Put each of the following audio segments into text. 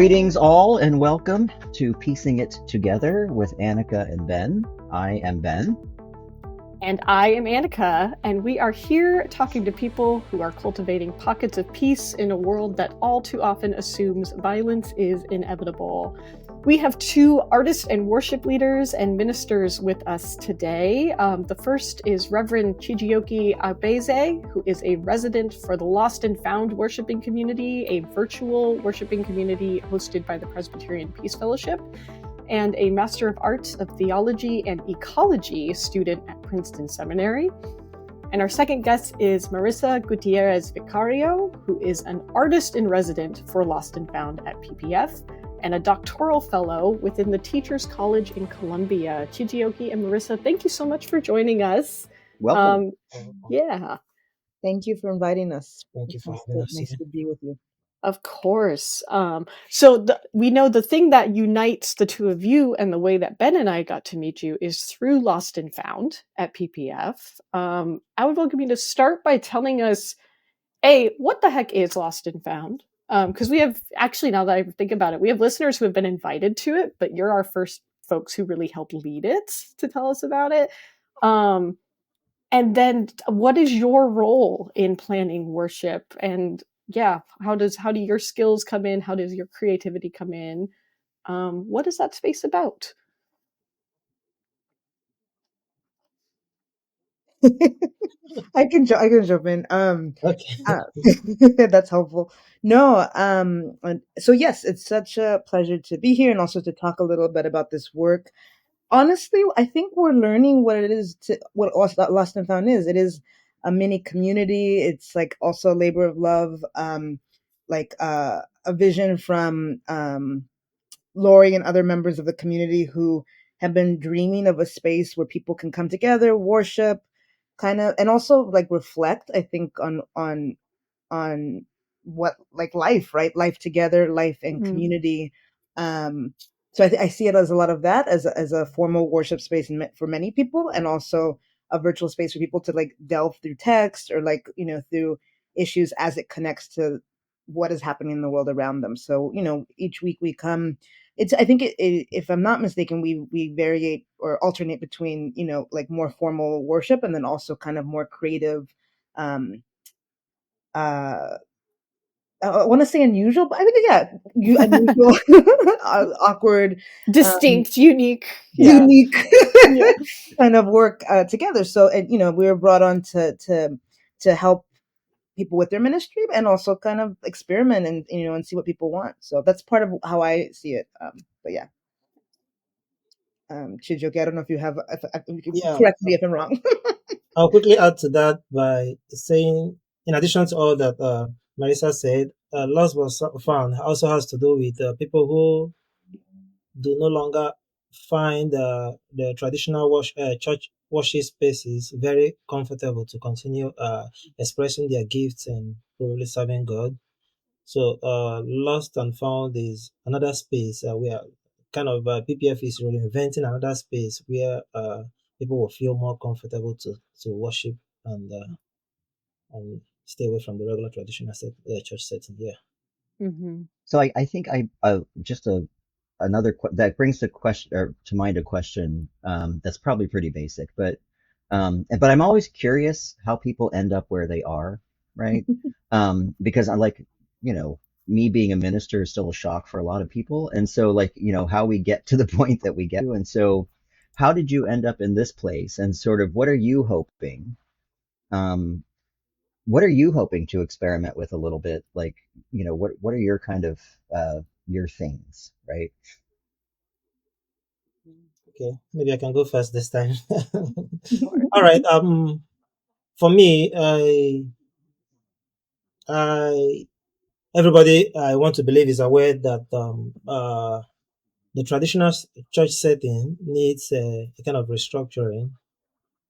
Greetings, all, and welcome to Piecing It Together with Annika and Ben. I am Ben. And I am Annika, and we are here talking to people who are cultivating pockets of peace in a world that all too often assumes violence is inevitable. We have two artists and worship leaders and ministers with us today. The first is Reverend Chijioke Abeze, who is a resident for the Lost and Found worshiping community, a virtual worshiping community hosted by the Presbyterian Peace Fellowship, and a Master of Arts of Theology and Ecology student at Princeton Seminary. And our second guest is Marissa Gutierrez Vicario, who is an artist in resident for Lost and Found at PPF and a doctoral fellow within the Teachers College in Columbia. Chijioke and Marissa, thank you so much for joining us. Welcome. Yeah. Thank you for inviting us. Thank you for having us. Nice to be with you. Of course. We know the thing that unites the two of you and the way that Ben and I got to meet you is through Lost and Found at PPF. I would welcome you to start by telling us, what the heck is Lost and Found? Because we have, actually, now that I think about it, we have listeners who have been invited to it, but you're our first folks who really helped lead it to tell us about it. And then what is your role in planning worship? And how do your skills come in? How does your creativity come in? What is that space about? I can jump in. Okay. That's helpful. No, so yes, it's such a pleasure to be here and also to talk a little bit about this work. Honestly, I think we're learning what Lost and Found is. It is a mini community. It's like also a labor of love, a vision from Lori and other members of the community who have been dreaming of a space where people can come together, worship, kind of, and also like reflect, I think, on what, like, life, right? Life together, life in community. So I see it as a lot of that, as a formal worship space for many people, and also a virtual space for people to like delve through text or like, through issues as it connects to what is happening in the world around them. So, each week we come. I think if I'm not mistaken, we variate or alternate between, like more formal worship and then also kind of more creative, I want to say unusual, but I think, unusual, awkward, distinct, unique kind of work together. So, and we were brought on to help people with their ministry and also kind of experiment and and see what people want. So that's part of how I see it. But yeah. Chijioke, I don't know if you have, you can correct me if I'm wrong. I'll quickly add to that by saying, in addition to all that Marissa said, Lost was Found also has to do with people who do no longer find the traditional church worship spaces very comfortable to continue expressing their gifts and probably serving God. So Lost and Found is another space where kind of PPF is reinventing another space where people will feel more comfortable to worship and stay away from the regular traditional church setting. Yeah. Mm-hmm. So I think that brings to mind a question that's probably pretty basic, but I'm always curious how people end up where they are, right? Because I like, me being a minister is still a shock for a lot of people. And so like, how we get to the point that we get to. And so how did you end up in this place? And sort of what are you hoping? What are you hoping to experiment with a little bit? Like, what are your kind of, your things, right? Okay, maybe I can go first this time. All right. For me, everybody I want to believe is aware that the traditional church setting needs a kind of restructuring,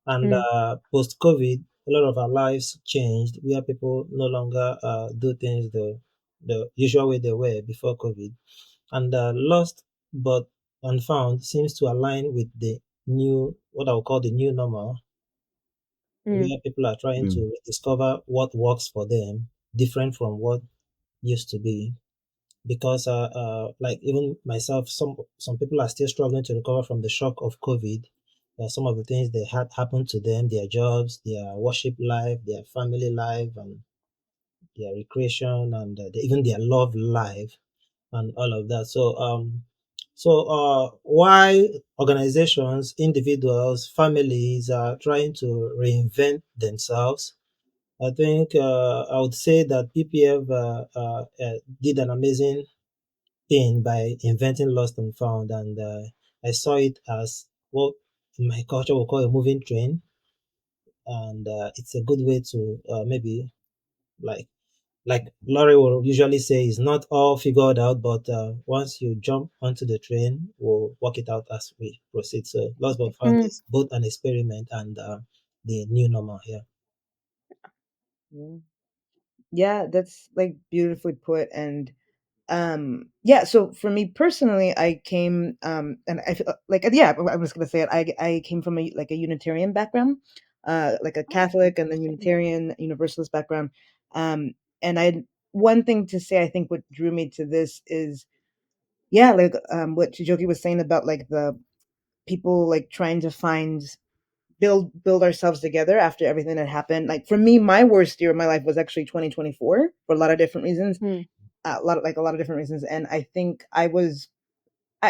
and post-COVID, a lot of our lives changed where people no longer do things the usual way they were before COVID, and Lost but Unfound seems to align with the new, what I would call the new normal, where people are trying to discover what works for them, different from what used to be. because like even myself, some people are still struggling to recover from the shock of COVID. Some of the things that had happened to them, their jobs, their worship life, their family life, and their recreation, and even their love life, and all of that. So why organizations, individuals, families are trying to reinvent themselves, I think I would say that PPF did an amazing thing by inventing Lost and Found, and I saw it as what in my culture we call a moving train, and it's a good way to maybe like Laurie will usually say, it's not all figured out, but once you jump onto the train, we'll work it out as we proceed. So Lost but Found Mm. is both an experiment and the new normal here. Yeah. Yeah, that's like beautifully put. And yeah, so for me personally, I came and I feel like, yeah, I was gonna say it. I came from a like a Unitarian background, like a Catholic and then Unitarian Universalist background. Um and I one thing to say, I think what drew me to this is, yeah, like what Chijoki was saying about like the people like trying to find build ourselves together after everything that happened. Like for me, my worst year of my life was actually 2024 for a lot of different reasons. Mm. A lot of different reasons. And I think I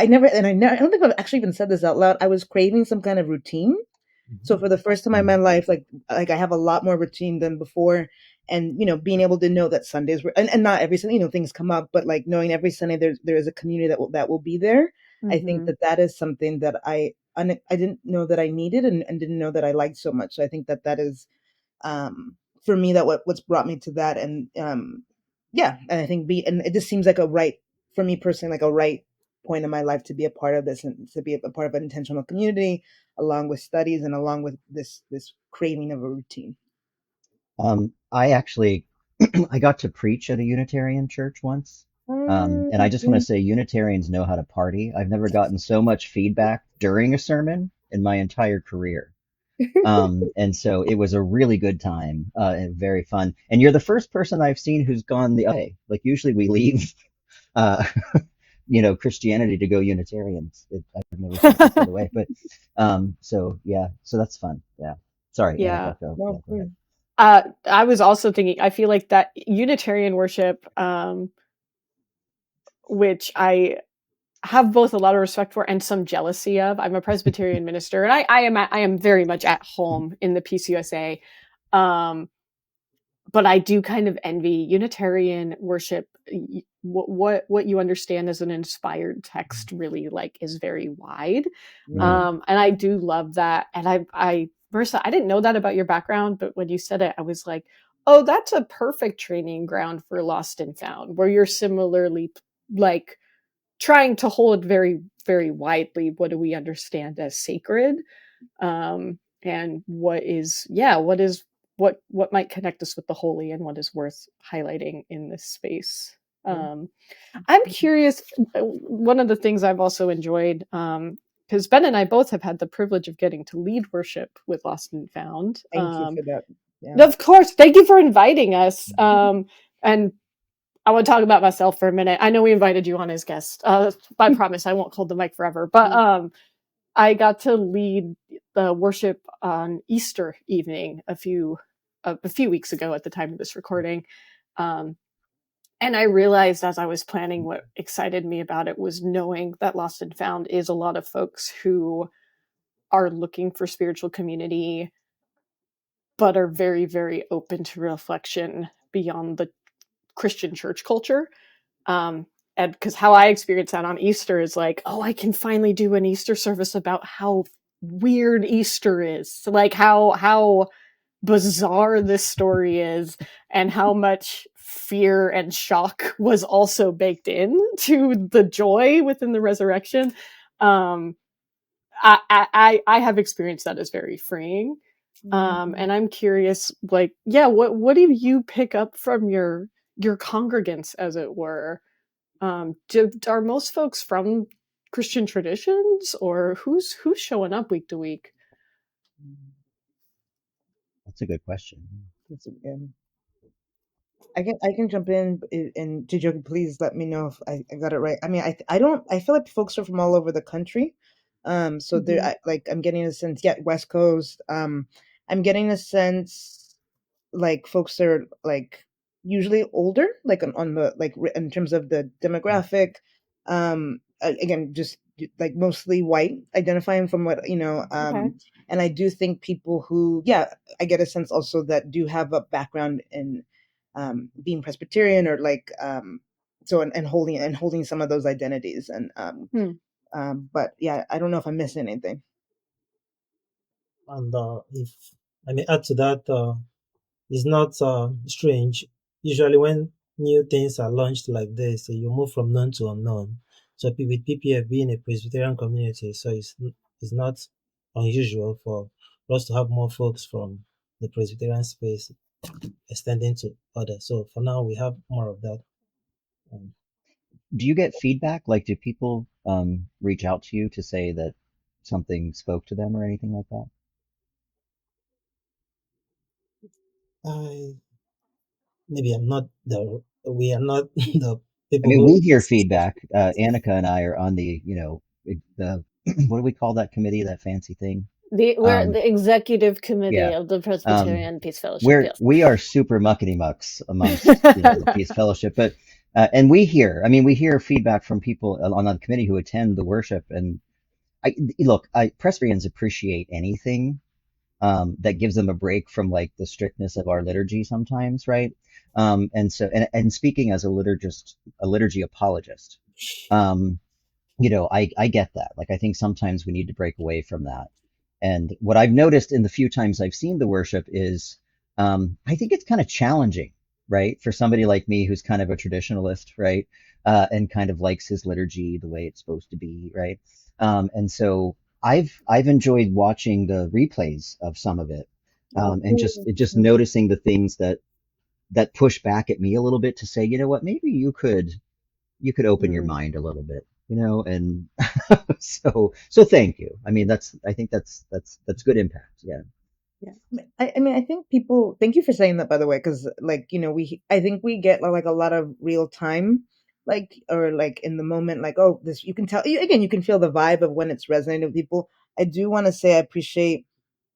never, and I don't think I've actually even said this out loud. I was craving some kind of routine. So for the first time in my life, like I have a lot more routine than before. And, being able to know that Sundays were, and not every Sunday, things come up, but like knowing every Sunday there is a community that will be there. I think Mm-hmm. that is something that I didn't know that I needed, and didn't know that I liked so much. So I think that is, for me, that what's brought me to that. And yeah, and I think and it just seems like a right, for me personally, like a right point in my life to be a part of this, and to be a part of an intentional community, along with studies and along with this craving of a routine. I actually I got to preach at a Unitarian church once. And I just want to Yeah. say Unitarians know how to party. I've never gotten so much feedback during a sermon in my entire career. And so it was a really good time, and very fun. And you're the first person I've seen who's gone the other way. Like usually we leave, uh, Christianity to go Unitarians. I've never seen it this other way, but, so yeah, so that's fun. Yeah. Sorry, Yeah. Annika, go. No, Yeah, of go course. ahead. I was also thinking, I feel like that Unitarian worship, which I have both a lot of respect for and some jealousy of. I'm a Presbyterian minister, and I am very much at home in the PCUSA. Um, but I do kind of envy Unitarian worship. What you understand as an inspired text really like is very wide. Yeah. And I do love that. And I Marissa, I didn't know that about your background, but when you said it, I was like, oh, that's a perfect training ground for Lost and Found, where you're similarly like trying to hold very, very widely what do we understand as sacred, and what might connect us with the holy and what is worth highlighting in this space. Yeah. I'm curious. One of the things I've also enjoyed, because Ben and I both have had the privilege of getting to lead worship with Lost and Found. Thank you for that. Yeah. Of course, thank you for inviting us. And I want to talk about myself for a minute. I know we invited you on as guest. I promise I won't hold the mic forever. But I got to lead the worship on Easter evening a few weeks ago at the time of this recording. Um, and I realized as I was planning, what excited me about it was knowing that Lost and Found is a lot of folks who are looking for spiritual community, but are very, very open to reflection beyond the Christian church culture. And because how I experience that on Easter is like, oh, I can finally do an Easter service about how weird Easter is, like how bizarre this story is, and how much fear and shock was also baked in to the joy within the resurrection. Um, I have experienced that as very freeing. And I'm curious, like, yeah, what do you pick up from your congregants, as it were? Are most folks from Christian traditions, or who's showing up week to week? That's a good question. That's, I can jump in and Jijoki, please let me know if I got it right. I mean, I don't I feel like folks are from all over the country. So there like I'm getting a sense, yeah, West Coast. I'm getting a sense like folks are like usually older, like on the like in terms of the demographic. Again, just like mostly white, identifying from what you know. Okay. And I do think people who, yeah, I get a sense also that do have a background in being Presbyterian or like so and holding some of those identities and Hmm. but yeah, I don't know if I'm missing anything. And if I may add to that, it's not strange. Usually, when new things are launched like this, you move from known to unknown. So, with PPF being a Presbyterian community, so it's not unusual for us to have more folks from the Presbyterian space extending to others. So, for now, we have more of that. Do you get feedback? Like, do people reach out to you to say that something spoke to them or anything like that? I maybe I'm not the we are not the I people mean, who. we hear feedback. Annika and I are on the, the what do we call that committee? That fancy thing? We're Um, the executive committee yeah. of the Um, Presbyterian Peace Fellowship. Yes. we are super muckety mucks amongst the Peace Fellowship, but and we hear feedback from people on the committee who attend the worship, and Presbyterians appreciate anything that gives them a break from like the strictness of our liturgy sometimes, right? And speaking as a liturgy apologist, um, I get that. Like, I think sometimes we need to break away from that. And what I've noticed in the few times I've seen the worship is, I think it's kind of challenging, right? For somebody like me who's kind of a traditionalist, right? And kind of likes his liturgy the way it's supposed to be, right? And so I've enjoyed watching the replays of some of it, and just noticing the things that push back at me a little bit to say, you know what, maybe you could open your mind a little bit, and so thank you. I mean, I think that's good impact. Yeah. I mean, I think people. Thank you for saying that, by the way, because like I think we get like a lot of real time, like or like in the moment, like oh, this you can tell again, you can feel the vibe of when it's resonating with people. I do want to say I appreciate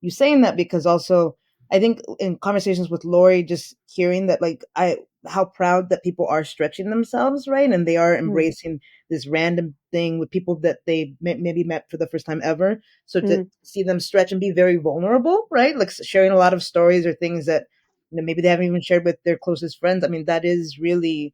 you saying that because also I think in conversations with Lori, just hearing that like I how proud that people are stretching themselves, right, and they are embracing this random thing with people that they maybe met for the first time ever. So to see them stretch and be very vulnerable, right? Like sharing a lot of stories or things that maybe they haven't even shared with their closest friends. I mean, that is really.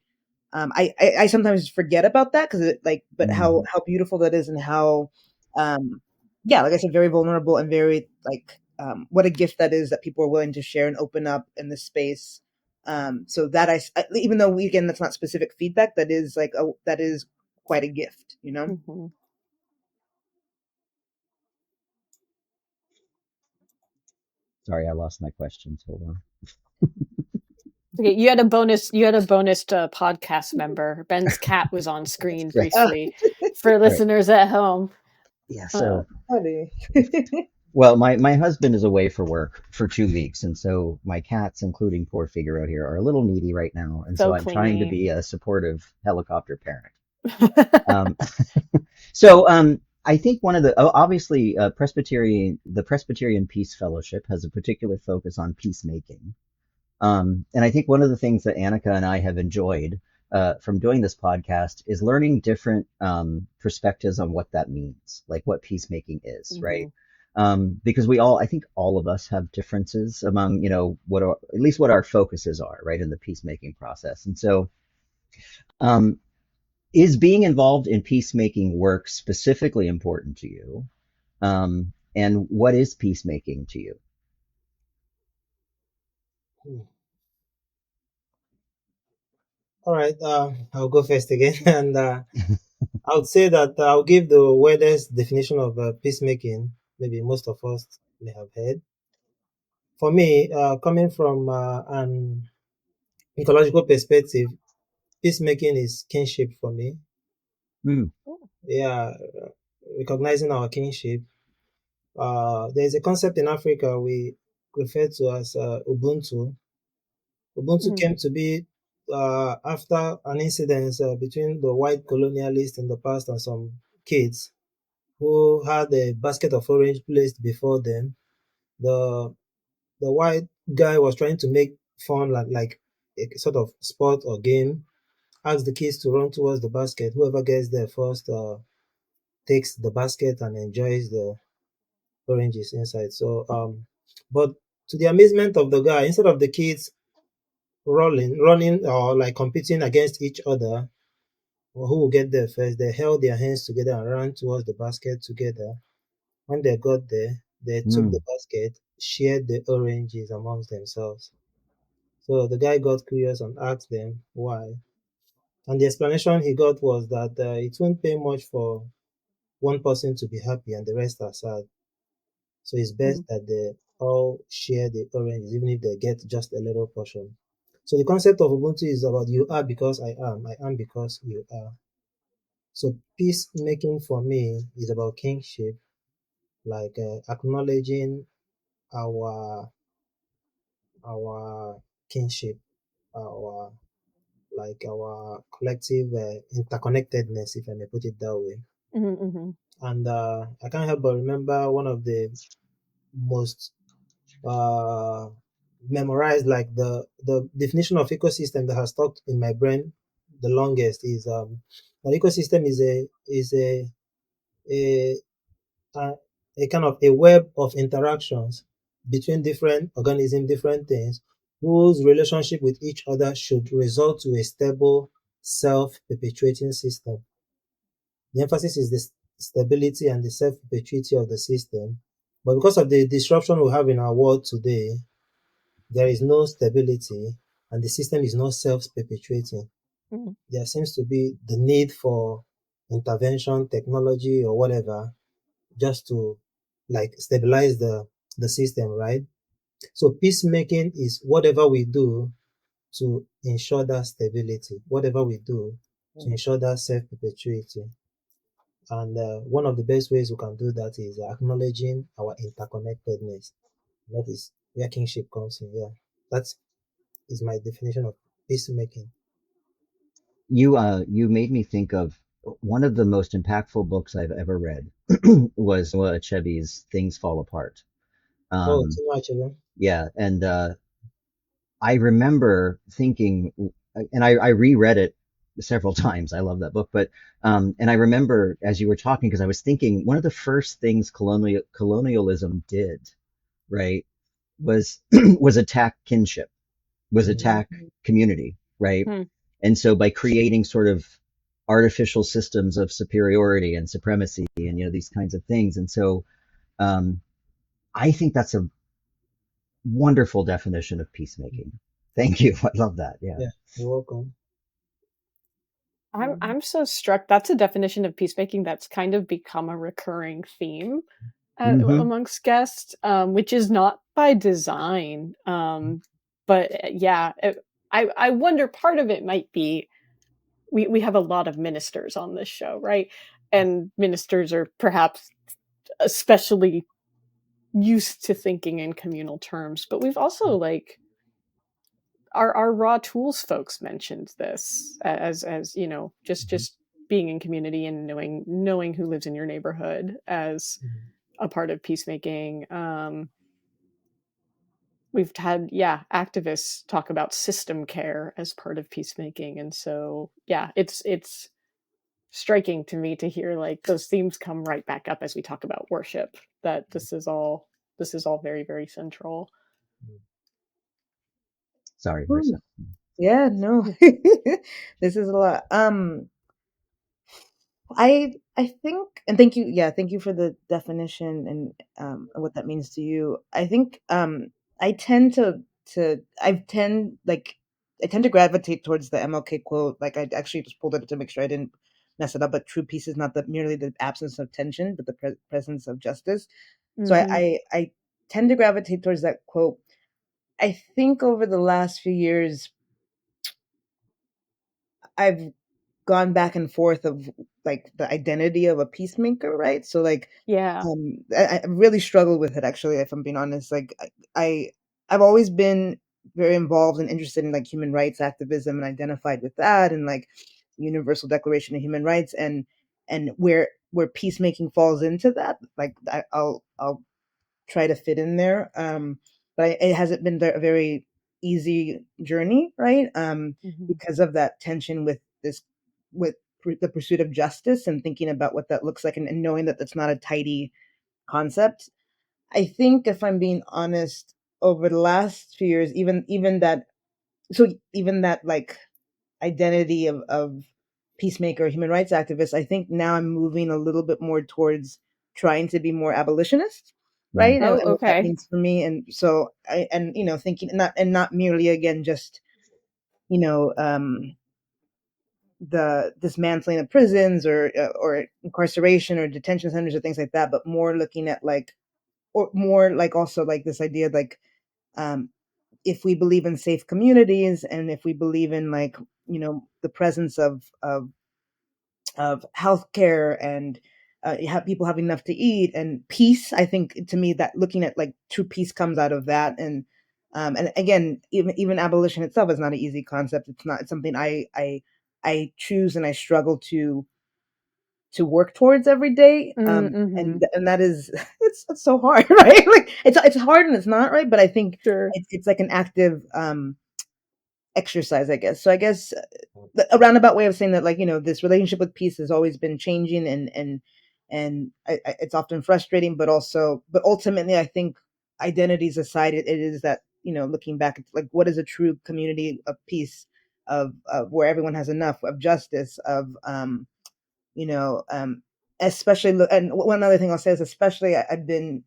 I sometimes forget about that because like, but Mm. how beautiful that is and how, yeah, like I said, very vulnerable and very like what a gift that is that people are willing to share and open up in this space. So that even though again that's not specific feedback, that is like that is quite a gift, you know. Mm-hmm. Sorry, I lost my questions. Hold on. Okay, you had a bonus. You had a bonus podcast member. Ben's cat was on screen Right. briefly for Right. listeners at home. Yeah. So, Funny. well, my husband is away for work for 2 weeks, and so my cats, including poor Figaro here, are a little needy right now, and so So I'm trying to clingy. be a supportive helicopter parent. Um, so I think one of the obviously the Presbyterian Peace Fellowship has a particular focus on peacemaking. And I think one of the things that Annika and I have enjoyed from doing this podcast is learning different perspectives on what that means, like what peacemaking is, right? Because I think all of us have differences among, at least what our focuses are, right, in the peacemaking process. And so, um, is being involved in peacemaking work specifically important to you? And what is peacemaking to you? All right, I'll go first again, and I would say that I'll give the weirdest definition of peacemaking. Maybe most of us may have heard. For me, coming from an ecological perspective, peacemaking is kinship for me. Mm. Yeah, recognizing our kinship. There's a concept in Africa we refer to as Ubuntu. Ubuntu came to be after an incident between the white colonialists in the past and some kids who had a basket of orange placed before them, the the white guy was trying to make fun like a sort of sport or game, asked the kids to run towards the basket. Whoever gets there first takes the basket and enjoys the oranges inside. So, but to the amazement of the guy, instead of the kids running or like competing against each other, or who will get there first, they held their hands together and ran towards the basket together. When they got there, they took the basket, shared the oranges amongst themselves. So the guy got curious and asked them why. And the explanation he got was that it won't pay much for one person to be happy and the rest are sad. So it's best that they all share the oranges, even if they get just a little portion. So the concept of Ubuntu is about you are because I am because you are. So peacemaking for me is about kingship, like acknowledging our our kinship, our our collective interconnectedness, if I may put it that way. Mm-hmm. And I can't help but remember one of the most memorized, like the definition of ecosystem that has stuck in my brain the longest is an ecosystem a, a a kind of a web of interactions between different organisms, different things, whose relationship with each other should result to a stable, self-perpetuating system. The emphasis is the stability and the self-perpetuity of the system. But because of the disruption we have in our world today, there is no stability and the system is not self-perpetuating. Mm-hmm. There seems to be the need for intervention, technology, or whatever, just to like stabilize the system, right? So peacemaking is whatever we do to ensure that stability, whatever we do to ensure that self-perpetuity. And one of the best ways we can do that is acknowledging our interconnectedness. That is where kingship comes in. Yeah, that is my definition of peacemaking. You made me think of one of the most impactful books I've ever read was Noah Achebe's Things Fall Apart. Oh, too much of them. Yeah, and I remember thinking, and I reread it several times. I love that book, but and I remember as you were talking, because I was thinking one of the first things colonialism did, right, was was attack kinship, was attack community, right? Hmm. And so by creating sort of artificial systems of superiority and supremacy and these kinds of things, and so I think that's a wonderful definition of peacemaking. Thank you. I love that. Yeah. Yeah, you're welcome. I'm so struck. That's a definition of peacemaking that's kind of become a recurring theme amongst guests, which is not by design. But yeah, I wonder, part of it might be we have a lot of ministers on this show, right? And ministers are perhaps especially used to thinking in communal terms, but we've also like our raw tools folks mentioned this as just being in community and knowing who lives in your neighborhood as a part of peacemaking. We've had activists talk about system care as part of peacemaking, and so it's striking to me to hear like those themes come right back up as we talk about worship, that this is all very, very central. Sorry, Marissa. Yeah, no. This is a lot. I think, and thank you for the definition and what that means to you. I think I tend I tend to gravitate towards the MLK quote. Like I actually just pulled it to make sure I didn't mess it up. But true peace is not merely the absence of tension, but the presence of justice. So I tend to gravitate towards that quote. I think over the last few years, I've gone back and forth of like the identity of a peacemaker, right? So like, I really struggled with it actually, if I'm being honest. Like I've always been very involved and interested in like human rights activism and identified with that and like Universal Declaration of Human Rights and where peacemaking falls into that, like I'll try to fit in there. But it hasn't been a very easy journey, right? Mhm. Because of that tension with the pursuit of justice and thinking about what that looks like and knowing that that's not a tidy concept. I think if I'm being honest, over the last few years, even that like identity of peacemaker, human rights activist, I think now I'm moving a little bit more towards trying to be more abolitionist, Mm. right? Oh, And what that okay. means for me. And so thinking not merely again just, you know, the dismantling of prisons or incarceration or detention centers or things like that, but more looking at like or more like also like this idea of like um if we believe in safe communities and if we believe in like the presence of healthcare and have people having enough to eat and peace. I think to me that looking at like true peace comes out of that. And again, even abolition itself is not an easy concept. It's not. It's something I choose and I struggle to work towards every day. Mm-hmm. And that is it's so hard, right? Like it's hard and it's not right, but I think Sure. it's like an active exercise, I guess. So I guess a roundabout way of saying that, like, this relationship with peace has always been changing, and it's often frustrating, but ultimately, I think identities aside, it is that looking back, it's like what is a true community of peace, of where everyone has enough, of justice, of you know, especially, and one other thing I'll say is, especially, I've been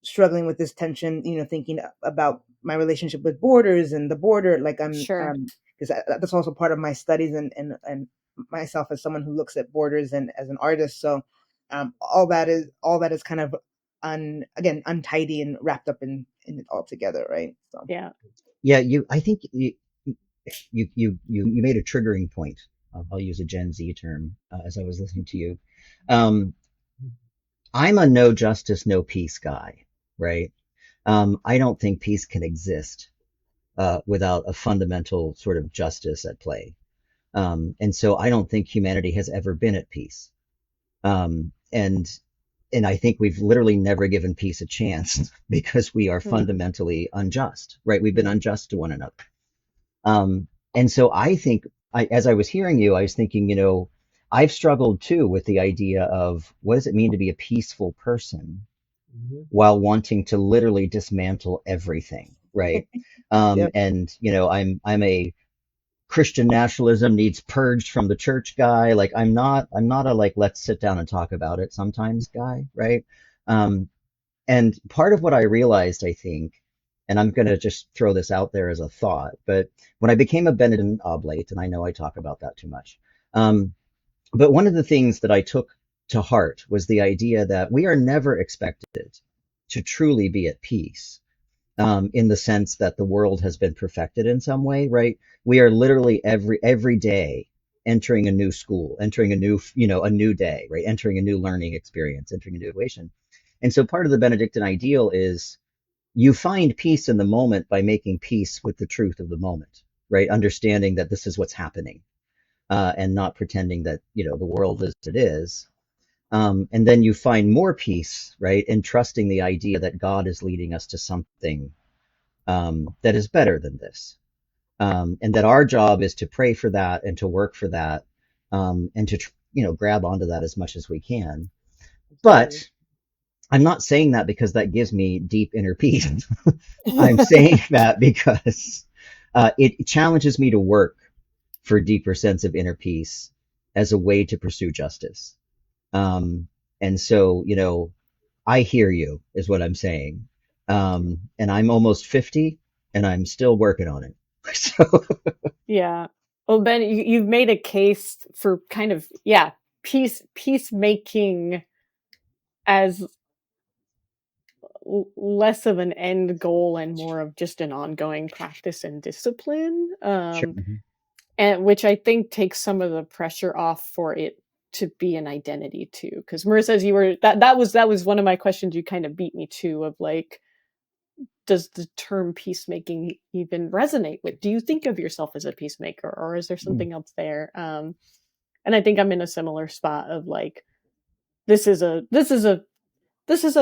struggling with this tension, thinking about my relationship with borders and the border, like Sure. because that's also part of my studies and myself as someone who looks at borders and as an artist. So, all that is kind of again untidy and wrapped up in it all together, right? So, Yeah. Yeah, I think you made a triggering point. I'll use a Gen Z term as I was listening to you. Um, I'm a no justice, no peace guy, right? I don't think peace can exist without a fundamental sort of justice at play. And so I don't think humanity has ever been at peace. And I think we've literally never given peace a chance because we are Mm. fundamentally unjust, right? We've been unjust to one another. And so I think, as I was hearing you, I was thinking, I've struggled too with the idea of what does it mean to be a peaceful person Mhm. while wanting to literally dismantle everything, right? yep. And I'm a Christian nationalism needs purged from the church guy. Like I'm not a like let's sit down and talk about it sometimes guy, right? Um, and part of what I realized, I think, and I'm going to just throw this out there as a thought, but when I became a Benedictine Oblate, and I know I talk about that too much, but one of the things that I took to heart was the idea that we are never expected to truly be at peace in the sense that the world has been perfected in some way, right? We are literally every day entering a new school, entering a new day, right? Entering a new learning experience, entering a new situation. And so part of the Benedictine ideal is you find peace in the moment by making peace with the truth of the moment, right? Understanding that this is what's happening, and not pretending that, the world is as it is. And then you find more peace, right? In trusting the idea that God is leading us to something that is better than this. And that our job is to pray for that and to work for that, and to, grab onto that as much as we can. But Absolutely. I'm not saying that because that gives me deep inner peace. I'm saying that because it challenges me to work for a deeper sense of inner peace as a way to pursue justice. And so, I hear you, is what I'm saying. And I'm almost 50 and I'm still working on it. So, Yeah. Well, Ben, you've made a case for kind of, yeah, peacemaking as less of an end goal and more of just an ongoing practice and discipline, sure. and which I think takes some of the pressure off for it to be an identity too. Because Marissa, as you were that was one of my questions you kind of beat me to, of like, does the term peacemaking even resonate with? Do you think of yourself as a peacemaker, or is there something else there? And I think I'm in a similar spot of like, this is a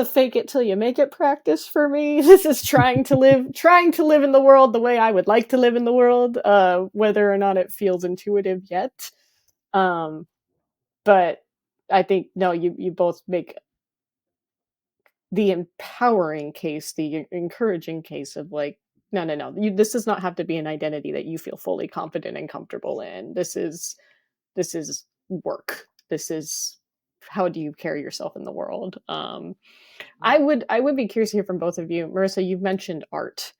fake it till you make it practice for me. This is trying to live in the world the way I would like to live in the world, whether or not it feels intuitive yet. But I think no, you both make the empowering case, the encouraging case of like, no, this does not have to be an identity that you feel fully confident and comfortable in. This is work. This is how do you carry yourself in the world. I would be curious to hear from both of you. Marissa, you've mentioned art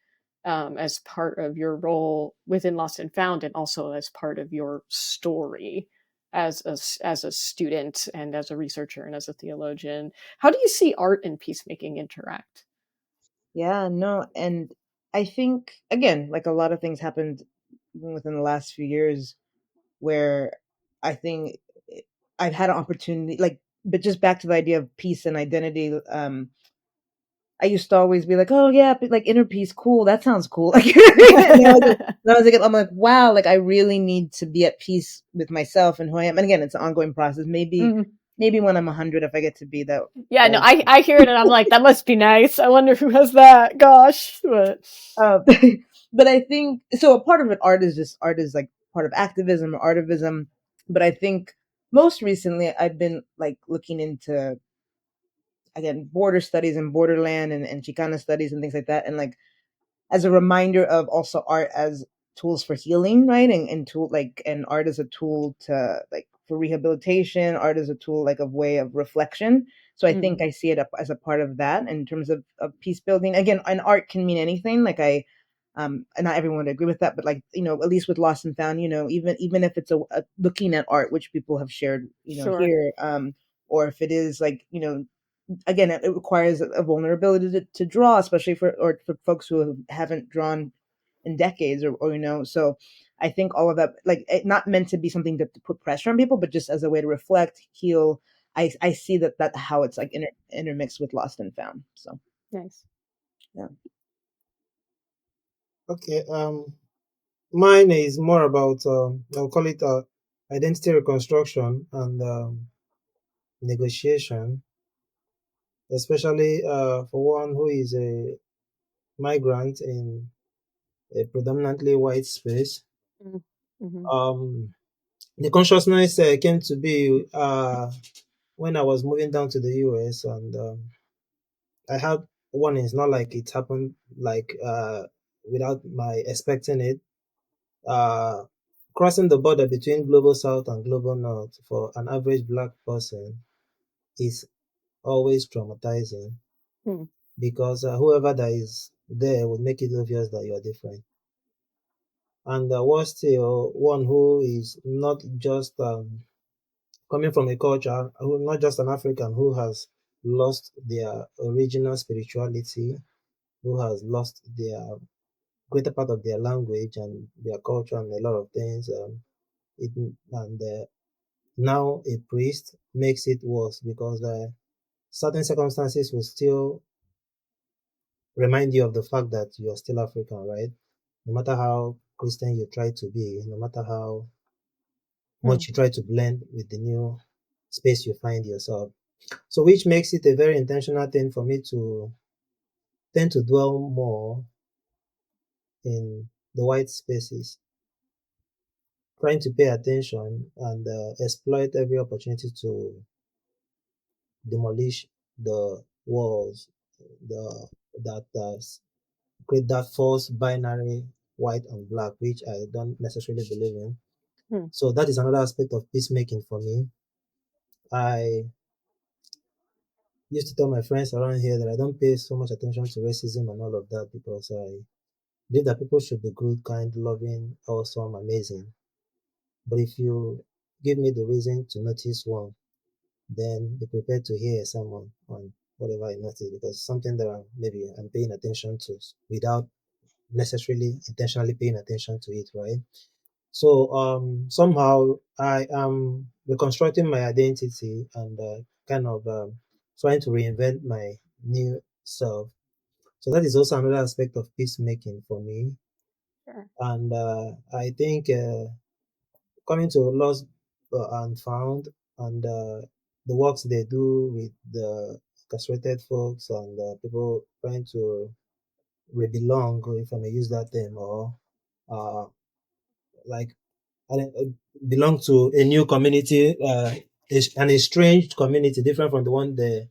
as part of your role within Lost and Found, and also as part of your story as a student and as a researcher and as a theologian. How do you see art and peacemaking interact? Yeah, no, and I think again, like a lot of things happened even within the last few years where I think I've had an opportunity, like, but just back to the idea of peace and identity. I used to always be like, oh yeah, but like inner peace, cool. That sounds cool. Like, I'm like, wow, like I really need to be at peace with myself and who I am. And again, it's an ongoing process. Maybe when I'm 100, if I get to be that. Yeah, no, I hear it and I'm like, that must be nice. I wonder who has that. Gosh, but but I think so. A part of it, art is like part of activism or artivism. But I think most recently, I've been like looking into, again, border studies and borderland and Chicana studies and things like that. And like, as a reminder of also art as tools for healing, right? And art as a tool to like for rehabilitation, art as a tool, like a way of reflection. So I think I see it as a part of that in terms of peace building. Again, and art can mean anything. Like and not everyone would agree with that, but like, at least with Lost and Found, even if it's a looking at art, which people have shared, Sure. here, or if it is like, again, it requires a vulnerability to draw, especially for folks who haven't drawn in decades or. So I think all of that, like, not meant to be something to put pressure on people, but just as a way to reflect, heal. I see that how it's like intermixed with Lost and Found. So nice. Yeah. Okay. Mine is more about I'll call it identity reconstruction and negotiation, especially for one who is a migrant in a predominantly white space. The consciousness came to be when I was moving down to the US, and I had one. It's not like it happened like without my expecting it. Crossing the border between global south and global north for an average black person is always traumatizing because whoever that is there would make it obvious that you're different. And worse still, one who is not just coming from a culture, not just an African who has lost their original spirituality, who has lost their greater part of their language and their culture and a lot of things. Now a priest makes it worse because certain circumstances will still remind you of the fact that you are still African, right? No matter how Christian you try to be, no matter how much you try to blend with the new space you find yourself. So which makes it a very intentional thing for me to tend to dwell more in the white spaces, trying to pay attention and exploit every opportunity to demolish the walls that create that false binary white and black, which I don't necessarily believe in. So that is another aspect of peacemaking for me. I used to tell my friends around here that I don't pay so much attention to racism and all of that because I believe that people should be good, kind, loving, awesome, amazing. But if you give me the reason to notice one, then be prepared to hear someone on whatever I notice because it's something that maybe I'm paying attention to without necessarily intentionally paying attention to it, right? So somehow I am reconstructing my identity and kind of trying to reinvent my new self So that is also another aspect of peacemaking for me. Sure. And I think coming to Lost and Found and the works they do with the incarcerated folks and people trying to belong, if I may use that term, or uh, like belong to a new community, an estranged community, different from the one they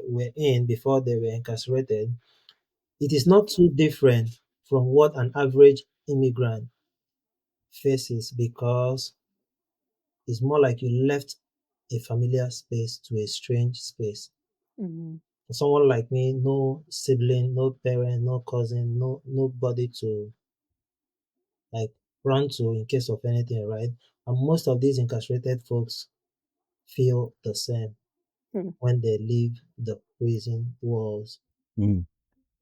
were in before they were incarcerated. It is not too different from what an average immigrant faces, because it's more like you left a familiar space to a strange space. Mm-hmm. For someone like me, no sibling, no parent, no cousin, nobody to like run to in case of anything, right? And most of these incarcerated folks feel the same when they leave the prison walls. Mm.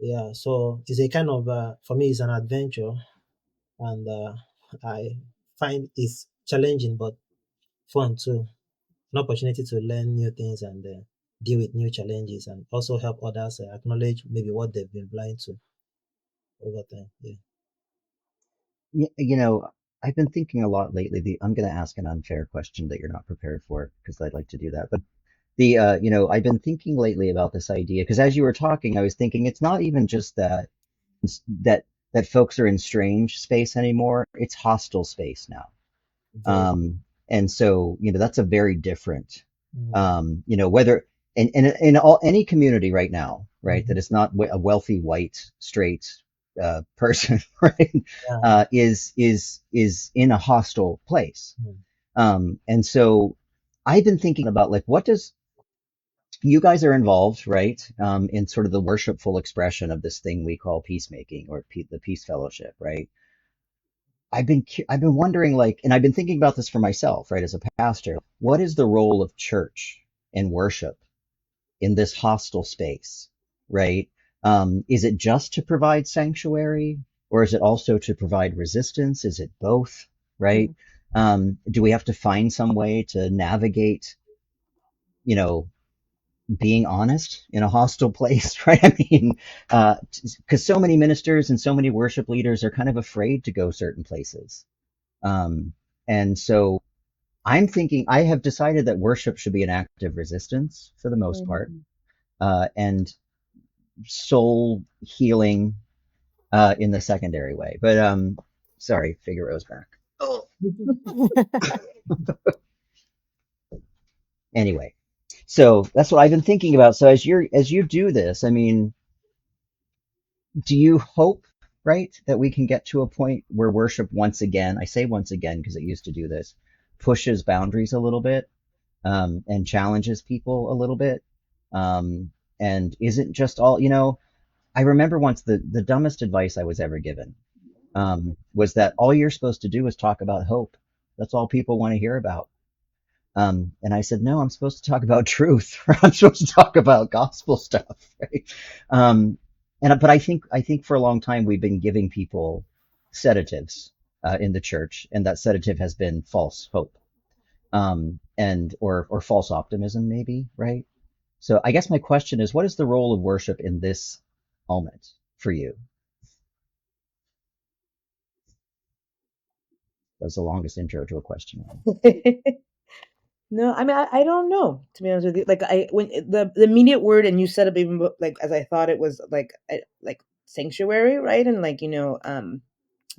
Yeah, so it's a kind of for me, it's an adventure, and I find it's challenging but fun too. An opportunity to learn new things and deal with new challenges, and also help others acknowledge maybe what they've been blind to over time. Yeah. You know, I've been thinking a lot lately. I'm going to ask an unfair question that you're not prepared for because I'd like to do that. But I've been thinking lately about this idea because as you were talking, I was thinking it's not even just that that folks are in strange space anymore. It's hostile space now. Very. And so, that's a very different, Mm, whether in any community right now, right, that mhm. is not a wealthy white straight person, right, Yeah. is in a hostile place. Mm, And so I've been thinking about like, what does you guys are involved, right, in sort of the worshipful expression of this thing we call peacemaking or the peace fellowship, right? I've been wondering like, and I've been thinking about this for myself, right, as a pastor. What is the role of church and worship in this hostile space, right? Is it just to provide sanctuary, or is it also to provide resistance? Is it both, right? Do we have to find some way to navigate, you know, being honest in a hostile place, right? I mean, because so many ministers and so many worship leaders are kind of afraid to go certain places. Um, and so I'm thinking, I have decided that worship should be an act of resistance for the most part, and soul healing in the secondary way. But sorry, Figaro's back. Oh, anyway, so that's what I've been thinking about. So as you do this, I mean, do you hope, right, that we can get to a point where worship once again, I say once again because it used to do this, pushes boundaries a little bit, and challenges people a little bit, and isn't just all, I remember once the dumbest advice I was ever given, was that all you're supposed to do is talk about hope. That's all people want to hear about. And I said, no, I'm supposed to talk about truth. I'm supposed to talk about gospel stuff, right? But I think for a long time we've been giving people sedatives in the church, and that sedative has been false hope, and or false optimism, maybe, right? So I guess my question is, what is the role of worship in this moment for you? That's the longest intro to a question. No, I mean, I don't know, to be honest with you. Like, when the immediate word, and you said it even like as I thought it was like like sanctuary, right? And like,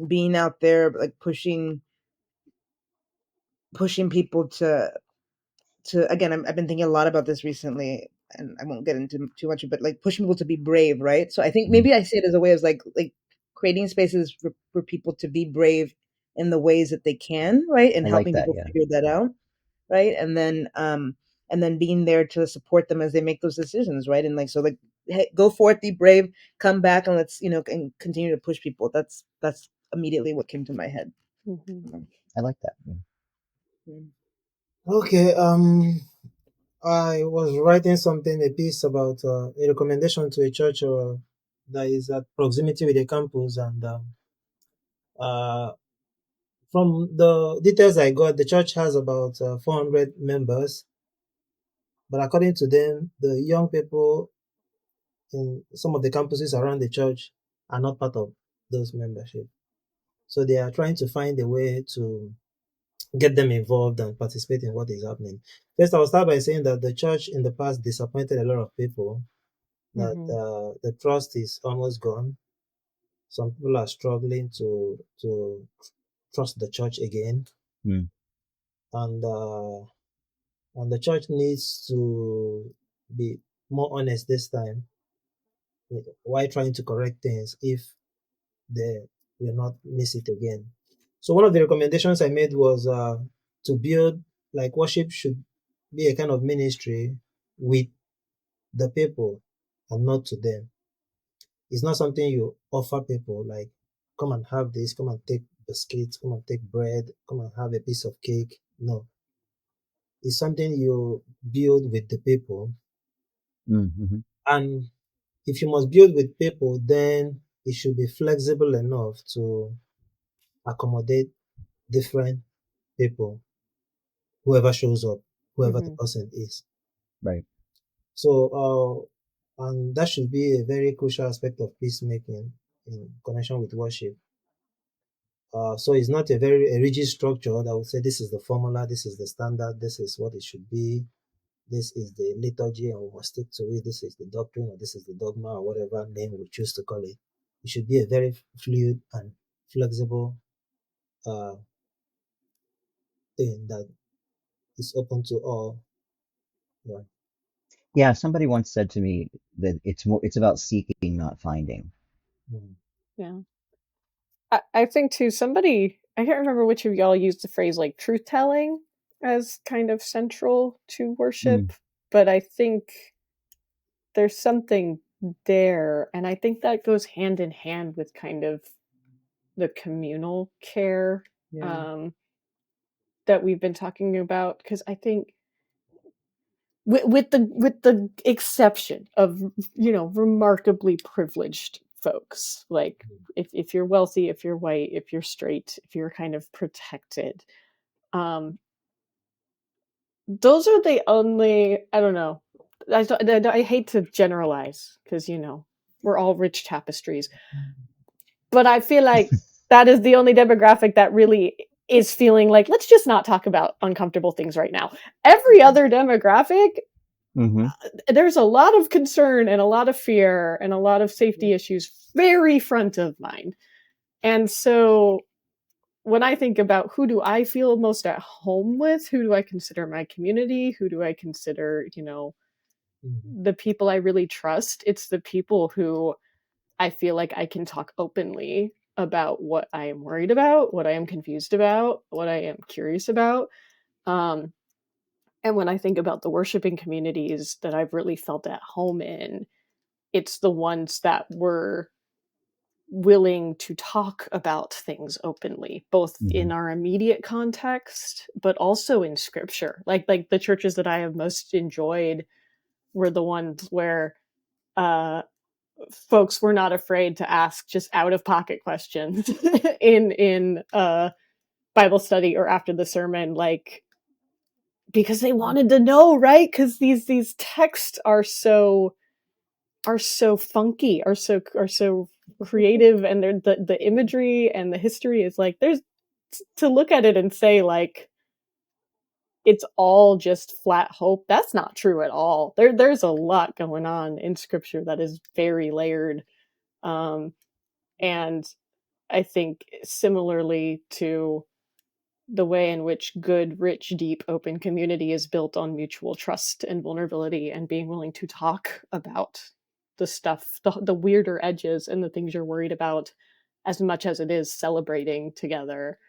being out there, like pushing people to again, I've been thinking a lot about this recently, and I won't get into too much, but like pushing people to be brave, right? So I think Mm, maybe I see it as a way of like creating spaces for people to be brave in the ways that they can, right? And I like helping that. people Yeah. figure that out, right? And then being there to support them as they make those decisions, right? And like, so like, hey, go forth, be brave, come back, and let's and continue to push people. That's immediately what came to my head. I like that. Mm. Okay. I was writing something, a piece about a recommendation to a church that is at proximity with the campus, and uh, from the details I got, the church has about 400 members, but according to them, the young people in some of the campuses around the church are not part of those membership. So they are trying to find a way to get them involved and participate in what is happening. First, I will start by saying that the church in the past disappointed a lot of people, that the trust is almost gone. Some people are struggling to trust the church again. Mm. And the church needs to be more honest this time. Why trying to correct things if they will not miss it again? So one of the recommendations I made was to build, like, worship should be a kind of ministry with the people and not to them. It's not something you offer people, like, come and have this, come and take biscuits, come and take bread, come and have a piece of cake. No. It's something you build with the people. Mm-hmm. And if you must build with people, then it should be flexible enough to accommodate different people, whoever shows up, whoever the person is. Right. So, and that should be a very crucial aspect of peacemaking in connection with worship. So it's not a very rigid structure that would say this is the formula, this is the standard, this is what it should be, this is the liturgy and we must stick to it, this is the doctrine or this is the dogma or whatever name we choose to call it. It should be a very fluid and flexible thing that is open to all. Yeah. Yeah, somebody once said to me that it's about seeking, not finding. Yeah. I think too, I can't remember which of y'all used the phrase like truth telling as kind of central to worship, but I think there's something there, and I think that goes hand in hand with kind of the communal care that we've been talking about, because I think with the exception of, you know, remarkably privileged folks, like if you're wealthy, if you're white, if you're straight, if you're kind of protected, those are the only, I don't know, I hate to generalize because, you know, we're all rich tapestries, but I feel like that is the only demographic that really is feeling like, let's just not talk about uncomfortable things right now. Every other demographic, there's a lot of concern and a lot of fear and a lot of safety issues very front of mind. And so when I think about who do I feel most at home with, who do I consider my community, who do I consider, you know, the people I really trust, it's the people who I feel like I can talk openly about what I am worried about, what I am confused about, what I am curious about. And when I think about the worshiping communities that I've really felt at home in, it's the ones that were willing to talk about things openly, both in our immediate context, but also in scripture. Like the churches that I have most enjoyed were the ones where folks were not afraid to ask just out of pocket questions in Bible study or after the sermon, like, because they wanted to know, right? Because these texts are so funky, are so creative, and they're the imagery and the history is like, there's to look at it and say like it's all just flat hope. That's not true at all. There's a lot going on in scripture that is very layered. And I think similarly to the way in which good, rich, deep, open community is built on mutual trust and vulnerability and being willing to talk about the stuff, the weirder edges and the things you're worried about, as much as it is celebrating together.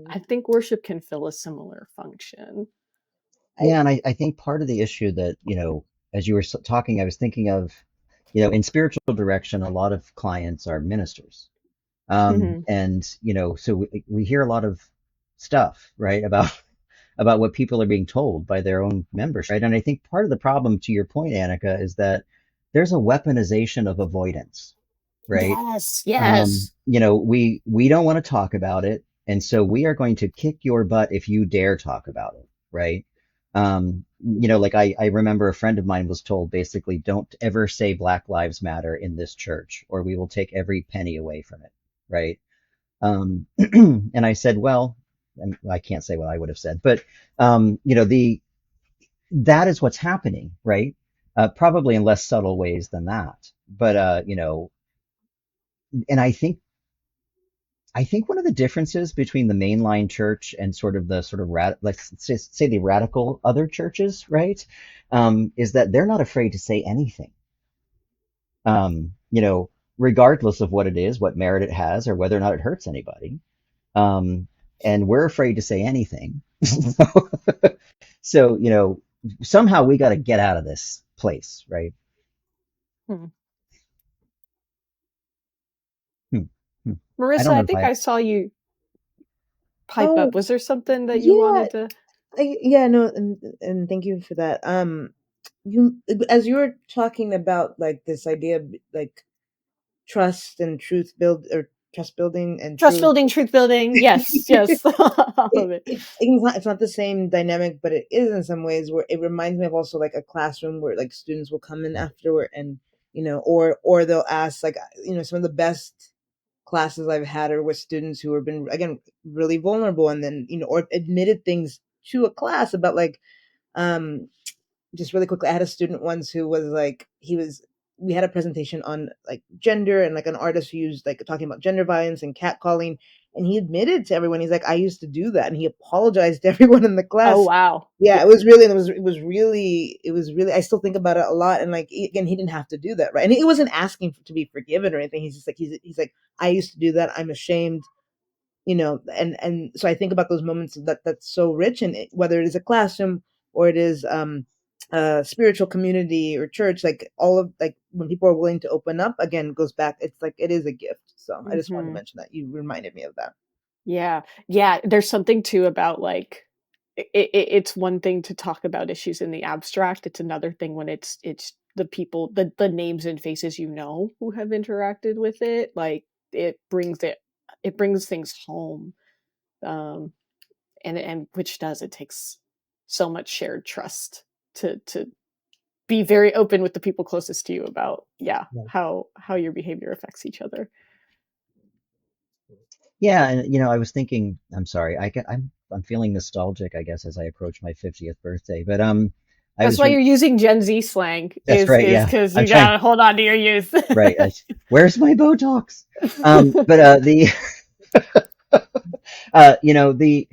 I think worship can fill a similar function. Yeah, and I think part of the issue that, you know, as you were talking, I was thinking of, you know, in spiritual direction, a lot of clients are ministers. And, you know, so we hear a lot of stuff, right, about what people are being told by their own members, right? And I think part of the problem, to your point, Annika, is that there's a weaponization of avoidance, right? Yes. You know, we don't want to talk about it, and so we are going to kick your butt if you dare talk about it, right? Like I remember a friend of mine was told basically, don't ever say Black Lives Matter in this church, or we will take every penny away from it, right? And I said, well, and I can't say what I would have said, but that is what's happening, right? Probably in less subtle ways than that, but and I think one of the differences between the mainline church and sort of the sort of let's say the radical other churches, right, is that they're not afraid to say anything, um, you know, regardless of what it is, what merit it has, or whether or not it hurts anybody. And we're afraid to say anything. So, somehow we got to get out of this place, right? Hmm. Hmm. I Marissa, don't know I if think I, I saw you pipe up. Oh, Was there something that you yeah. wanted to? Yeah, no, and thank you for that. You as you were talking about like this idea of like trust and truth build or trust building and Trust truth. building, truth building. Yes, yes. All of it. It's not the same dynamic, but it is in some ways where it reminds me of also like a classroom where like students will come in afterward and or they'll ask like some of the best classes I've had are with students who have been again really vulnerable and then or admitted things to a class about like um just really quickly, I had a student once who was like, we had a presentation on like gender and like an artist who used like talking about gender violence and catcalling. And he admitted to everyone, he's like, I used to do that. And he apologized to everyone in the Oh class. wow. Yeah, it was really, I still think about it a lot. And like, again, he didn't have to do that. Right. And he wasn't asking to be forgiven or anything. He's just like, he's like, I used to do that. I'm ashamed. And so I think about those moments that's so rich in it, whether it is a classroom or it is a spiritual community or church, like all of like when people are willing to open up again goes back, it's like it is a gift. So I just wanted to Hmm. mention that. You reminded me of that. Yeah, yeah. There's something too about like it's one thing to talk about issues in the abstract. It's another thing when it's the people, the names and faces who have interacted with it. Like it brings things home. Um, and which does it takes so much shared trust to be very open with the people closest to you about Yeah. how your behavior affects each other. yeah, and I was thinking, I'm sorry, I'm feeling nostalgic, I guess, as I approach my 50th birthday, but I That's was why you're using Gen Z slang that's is right, yeah. because I'm you trying, gotta hold on to your youth. right. Where's my Botox? But the the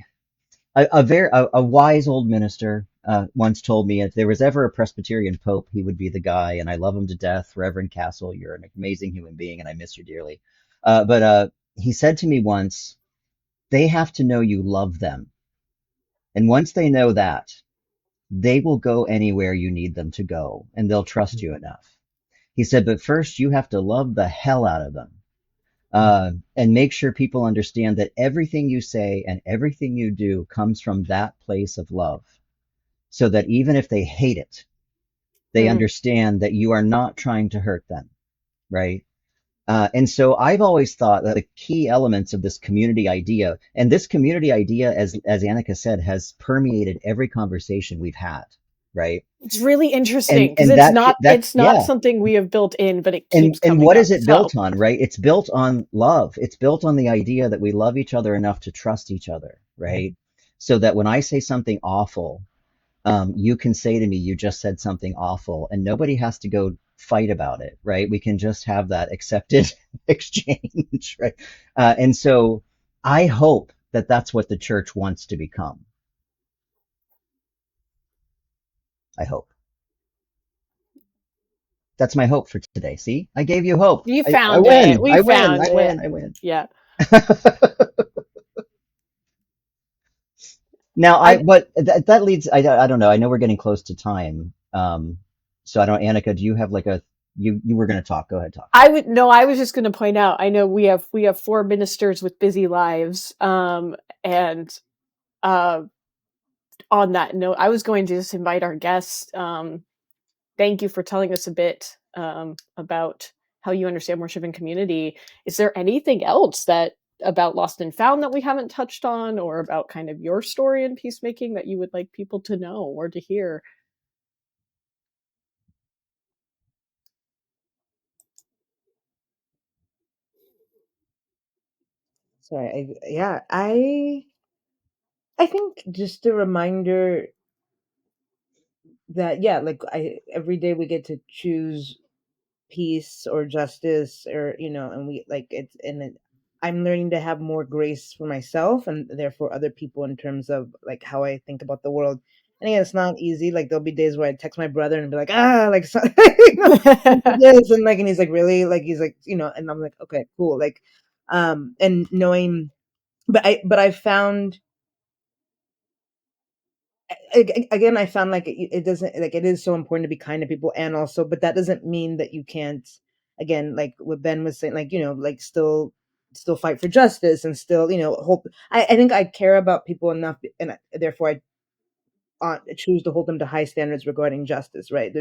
a wise old minister once told me if there was ever a Presbyterian pope, he would be the guy, and I love him to death. Reverend Castle, you're an amazing human being, and I miss you dearly. But he said to me once, they have to know you love them, and once they know that, they will go anywhere you need them to go, and they'll trust you enough. He said, but first you have to love the hell out of them. And make sure people understand that everything you say and everything you do comes from that place of love, so that even if they hate it, they Mm, understand that you are not trying to hurt them, right? And so I've always thought that the key elements of this community idea, and this community idea, as Annika said, has permeated every conversation we've had, right? it's really interesting And because and it's that not that it's not yeah, something we have built in, but it and keeps and coming what up. is it So built on, right? It's built on love. It's built on the idea that we love each other enough to trust each other, right? So that when I say something awful, you can say to me, you just said something awful, and nobody has to go fight about it, right? We can just have that accepted exchange, right? And so I hope that that's what the church wants to become. I hope. That's my hope for today. See, I gave you hope. you I found it. win. We I win. found I it. win. I win. Yeah. Now, I but that leads, I don't know. I know we're getting close to time. So I don't, Annika, do you have like you were going to talk. Go ahead, talk. I would no, I was just going to point out. I know we have four ministers with busy lives, and uh, on that note, I was going to just invite our guests. Thank you for telling us a bit about how you understand worship and community. Is there anything else that about Lost and Found that we haven't touched on, or about kind of your story in peacemaking that you would like people to know or to hear? Sorry. I think just a reminder that, yeah, like every day we get to choose peace or justice, or and we like I'm learning to have more grace for myself and therefore other people in terms of like how I think about the world. And again, it's not easy. Like there'll be days where I text my brother and be like, like so, this, and like, and he's like, really, like he's like, and I'm like, okay, cool, like, and knowing, but I found, again, I found like it doesn't, like, it is so important to be kind to people, and also, but that doesn't mean that you can't, again, like what Ben was saying, like, like still fight for justice, and still, hope. I think I care about people enough, and therefore I choose to hold them to high standards regarding justice, right?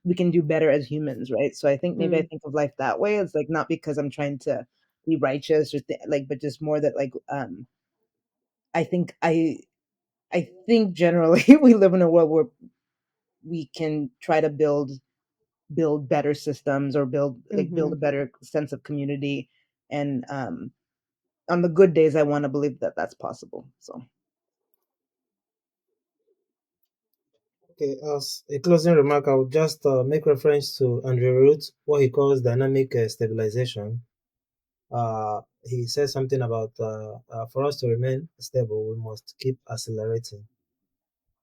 We can do better as humans, right? So I think maybe I think of life that way. It's like not because I'm trying to be righteous or like, but just more that like, I think I think generally we live in a world where we can try to build better systems, or build a better sense of community, and on the good days I want to believe that that's possible. So Okay, as a closing remark, I would just make reference to Andrew Root, what he calls dynamic stabilization. He says something about for us to remain stable, we must keep accelerating.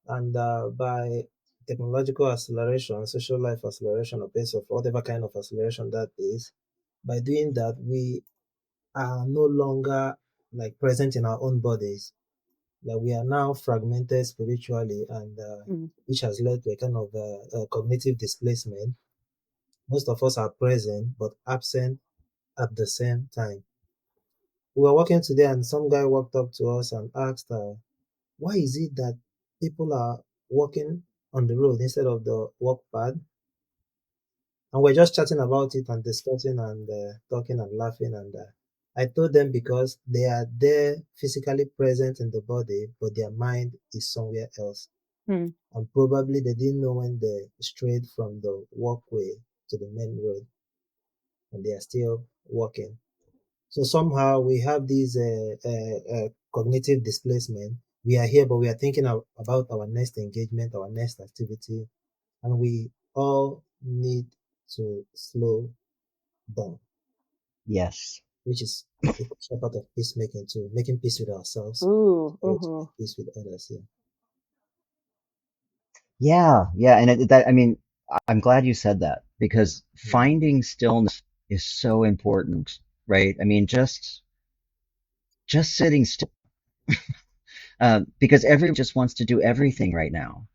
And by technological acceleration, social life acceleration, or pace of whatever kind of acceleration that is, by doing that, we are no longer like present in our own bodies. Like we are now fragmented spiritually, and which has led to a kind of cognitive displacement. Most of us are present but absent at the same time. We were walking today, and some guy walked up to us and asked, "Why is it that people are walking on the road instead of the walk path?" And we're just chatting about it and discussing and talking and laughing. And I told them because they are there physically present in the body, but their mind is somewhere else. Hmm. And probably they didn't know when they strayed from the walkway to the main road, and they are still walking. So somehow we have this cognitive displacement. We are here, but we are thinking about our next engagement, our next activity, and we all need to slow down, Yes. which is a crucial part of peacemaking too, making peace with ourselves, Ooh, so to make peace with others. Yeah. Yeah. Yeah. And that, I mean, I'm glad you said that, because Mm. finding stillness is so important, right? I mean, just sitting still, because everyone just wants to do everything right now.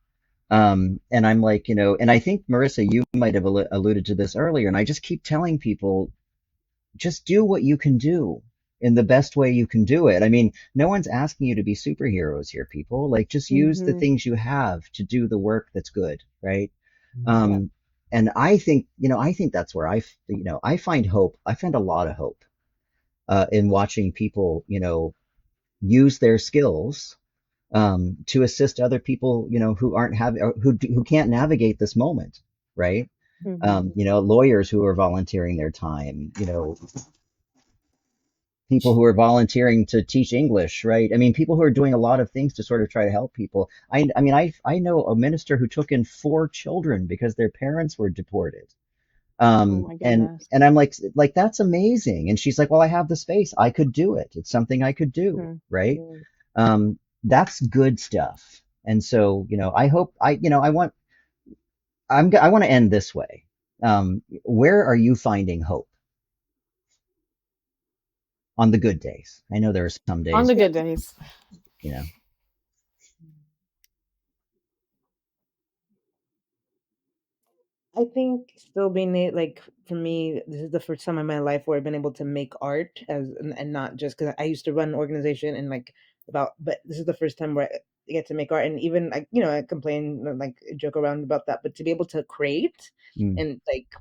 And I'm like, and I think, Marissa, you might have alluded to this earlier, and I just keep telling people, just do what you can do in the best way you can do it. I mean, no one's asking you to be superheroes here, people. Like, just use the things you have to do the work that's good, right? yeah. And I think that's where I find hope. I find a lot of hope in watching people, use their skills to assist other people, who aren't having, or who can't navigate this moment, right? Lawyers who are volunteering their time, people who are volunteering to teach English, right? I mean, people who are doing a lot of things to sort of try to help people. I mean, I know a minister who took in 4 children because their parents were deported. Oh my goodness. And I'm like, that's amazing. And she's like, well, I have the space. I could do it. It's something I could do, right? That's good stuff. And so, I hope I want to end this way. Where are you finding hope on the good days? I know there are some days, On the good days. you know. I think still like, for me, this is the first time in my life where I've been able to make art, and not just because I used to run an organization, and like, but this is the first time where I get to make art. And even like, I complain, like joke around about that, but to be able to create Mm. and like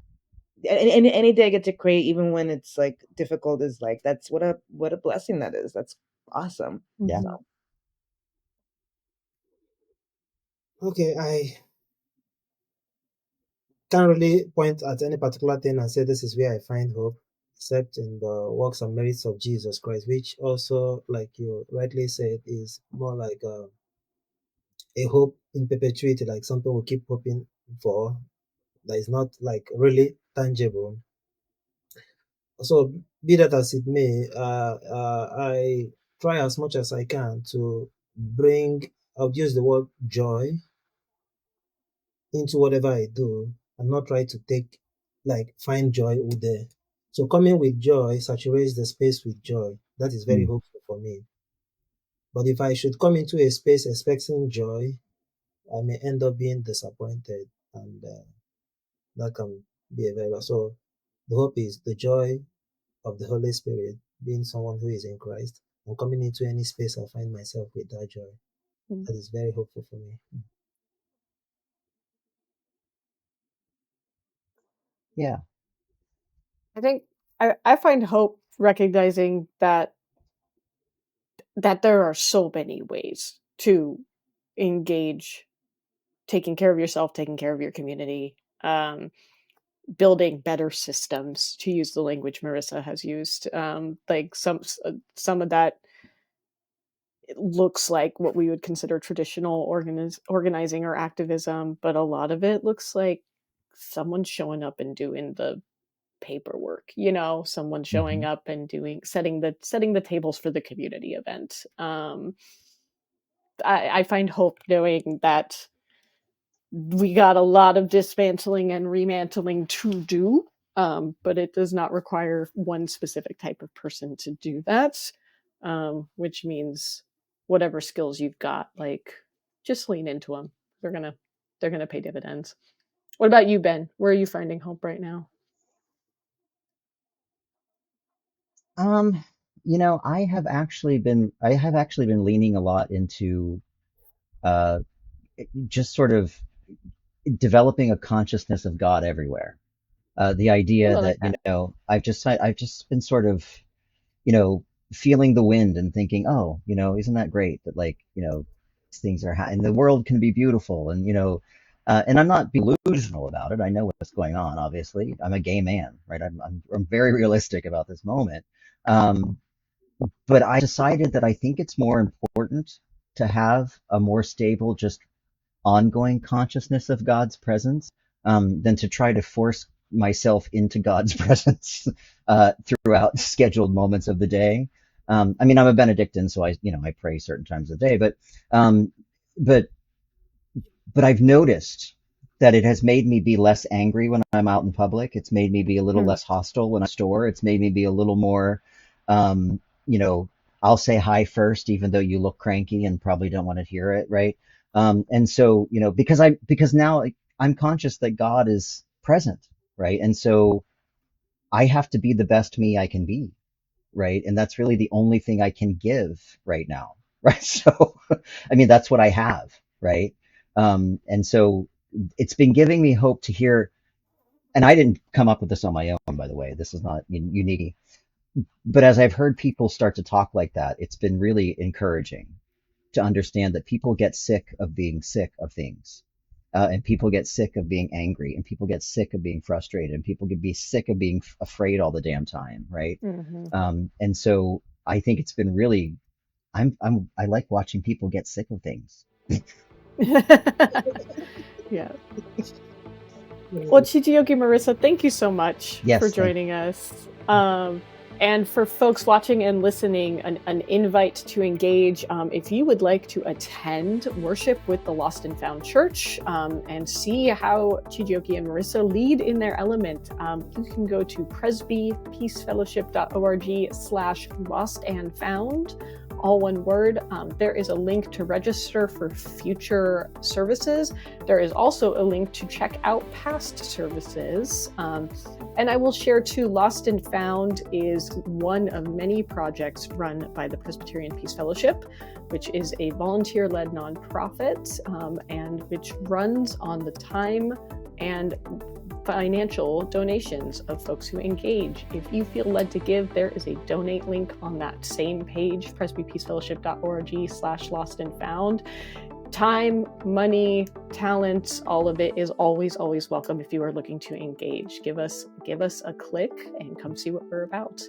any day I get to create, even when it's like difficult, is like, that's what a blessing that is. That's awesome. Yeah. So Okay, I can't really point at any particular thing and say this is where I find hope, except in the works and merits of Jesus Christ, which also, like you rightly said, is more like a hope in perpetuity, like something we keep hoping for, that is not like really tangible. So, be that as it may, I try as much as I can to bring, I'll use the word joy into whatever I do, and not try to find joy out there. So coming with joy saturates the space with joy. That is very hopeful for me. But if I should come into a space expecting joy, I may end up being disappointed, and that can be a very bad. So the hope is the joy of the Holy Spirit, being someone who is in Christ, and coming into any space I find myself with that joy. That is very hopeful for me. Yeah. I think I find hope recognizing that there are so many ways to engage taking care of yourself, taking care of your community, building better systems, to use the language Marissa has used. Like some of that, it looks like what we would consider traditional organizing or activism, but a lot of it looks like someone showing up and doing the paperwork, someone showing up and setting the tables for the community event. I find hope knowing that we got a lot of dismantling and remantling to do, but it does not require one specific type of person to do that, which means whatever skills you've got, like, just lean into them. They're gonna pay dividends. What about you, Ben? Where are you finding hope right now? I have actually been leaning a lot into just sort of developing a consciousness of God everywhere. The idea that, I've just been sort of, feeling the wind and thinking, oh, isn't that great that, like, things are and the world can be beautiful, and and I'm not delusional about it. I know what's going on. Obviously, I'm a gay man, right? I'm very realistic about this moment. But I decided that I think it's more important to have a more stable, just ongoing consciousness of God's presence, than to try to force myself into God's presence throughout scheduled moments of the day. I'm a Benedictine, so I pray certain times of the day, but I've noticed that it has made me be less angry when I'm out in public. It's made me be a little less hostile when I store. It's made me be a little more, I'll say hi first, even though you look cranky and probably don't want to hear it, right? And so, because now I'm conscious that God is present, right? And so I have to be the best me I can be, right? And that's really the only thing I can give right now, right? So, that's what I have, right? And so it's been giving me hope to hear, and I didn't come up with this on my own, by the way. This is not unique. But as I've heard people start to talk like that, it's been really encouraging to understand that people get sick of being sick of things. And people get sick of being angry, and people get sick of being frustrated, and people can be sick of being afraid all the damn time, right? And so I think it's been really, I like watching people get sick of things. Yeah. Well, Chijioke Marissa, thank you so much for joining us. And for folks watching and listening, an invite to engage. If you would like to attend worship with the Lost and Found Church and see how Chijioke and Marissa lead in their element, you can go to presbypeacefellowship.org/lostandfound, all one word. There is a link to register for future services. There is also a link to check out past services. And I will share too, Lost and Found is one of many projects run by the Presbyterian Peace Fellowship, which is a volunteer-led nonprofit and which runs on the time and financial donations of folks who engage. If you feel led to give, there is a donate link on that same page, presbypeacefellowship.org/lostandfound. Time, money, talent, all of it is always, always welcome if you are looking to engage. Give us a click and come see what we're about.